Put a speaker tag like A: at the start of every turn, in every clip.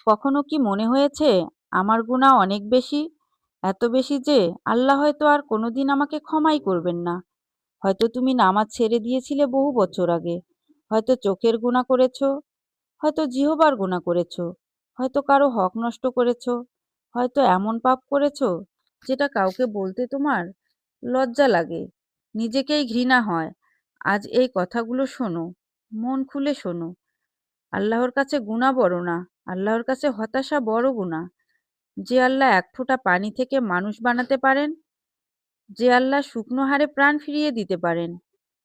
A: কখনো কি মনে হয়েছে আমার গুনাহ অনেক বেশি, এত বেশি যে আল্লাহ হয়তো আর কোনোদিন আমাকে ক্ষমাই করবেন না? হয়তো তুমি নামাজ ছেড়ে দিয়েছিলে বহু বছর আগে, হয়তো চোখের গুনাহ করেছো, হয়তো জিহবার গুনাহ করেছো, হয়তো কারো হক নষ্ট করেছো, হয়তো এমন পাপ করেছো যেটা কাউকে বলতে তোমার লজ্জা লাগে, নিজেকেই ঘৃণা হয়। আজ এই কথাগুলো শোনো, মন খুলে শোনো। আল্লাহর কাছে গুনাহ বড় না, আল্লাহর কাছে হতাশা বড় গুনাহ। যে আল্লাহ এক ফোঁটা পানি থেকে মানুষ বানাতে পারেন, যে আল্লাহ শুকনো হাড়ে প্রাণ ফিরিয়ে দিতে পারেন,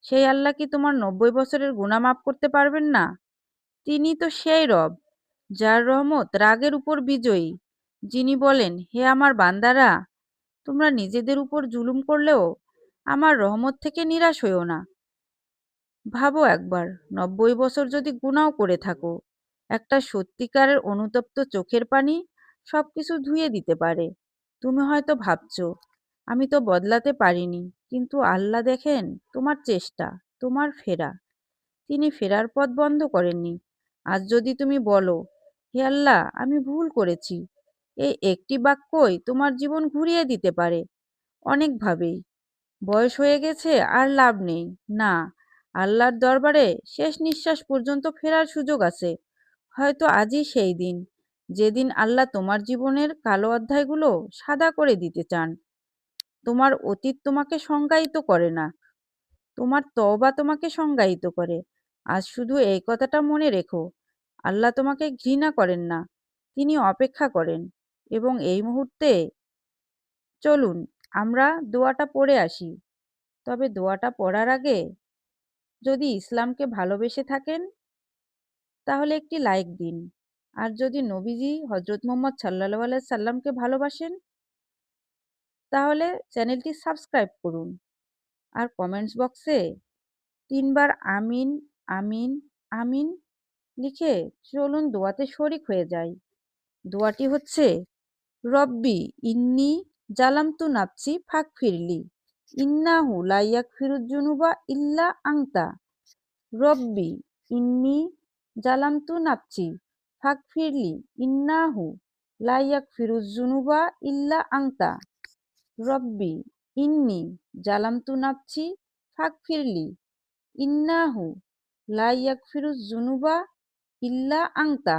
A: সেই আল্লাহ কি তোমার ৯০ বছরের গুনাহ মাফ করতে পারবেন না? তিনি তো সেই রব যার রহমত রাগের উপর বিজয়ী, যিনি বলেন, হে আমার বান্দারা, তোমরা নিজেদের উপর জুলুম করলেও আমার রহমত থেকে নিরাশ হইও না। ভাবো একবার, ৯০ বছর যদি গুনাহ করে থাকো, একটা সত্যিকারের অনুতপ্ত চোখের পানি সবকিছু ধুয়ে দিতে পারে। তুমি হয়তো ভাবছো, আমি তো বদলাতে পারিনি, কিন্তু আল্লাহ দেখেন তোমার চেষ্টা, তোমার ফেরা। তিনি ফেরার পথ বন্ধ করেননি। আজ যদি তুমি বলো, হে আল্লাহ, আমি ভুল করেছি, এই একটি বাক্যই তোমার জীবন ঘুরিয়ে দিতে পারে অনেকভাবেই। বয়স হয়ে গেছে, আর লাভ নেই, না, আল্লাহর দরবারে শেষ নিঃশ্বাস পর্যন্ত ফেরার সুযোগ আছে। হয়তো আজই সেই দিন, যেদিন আল্লাহ তোমার জীবনের কালো অধ্যায়গুলো সাদা করে দিতে চান। তোমার অতীত তোমাকে সংজ্ঞায়িত করে না, তোমার তওবা তোমাকে সংজ্ঞায়িত করে। আজ শুধু এই কথাটা মনে রেখো, আল্লাহ তোমাকে ঘৃণা করেন না, তিনি অপেক্ষা করেন। এবং এই মুহূর্তে চলুন আমরা দোয়াটা পড়ে আসি। তবে দোয়াটা পড়ার আগে, যদি ইসলামকে ভালোবেসে থাকেন তাহলে একটি লাইক দিন। আর যদি নবীজি হজরত মোহাম্মদ সাল্লাল্লাহু আলাইহি সাল্লামকে ভালোবাসেন তাহলে চ্যানেলটি সাবস্ক্রাইব করুন। আর কমেন্টস বক্সে ৩ বার আমিন, আমিন, আমিন লিখে চলুন দোয়াতে শরিক হয়ে যাই। দোয়াটি হচ্ছে, রব্বি ইন্নি জালামতু নাফসি ফাগফিরলি ইন্নাহু লা ইয়াগফিরুয যুনুবা ইল্লা আনতা। রব্বি ইন্নি জালামতু নাফসি ফাগফিরলি ইন্নাহু লা ইয়াগফিরুয যুনুবা ইল্লা আনতা। রব্বি ইন্নি জালামতু নাফসি ফাগফিরলি ইন্নাহু লা ইয়াগফিরুয যুনুবা ইল্লা আনতা।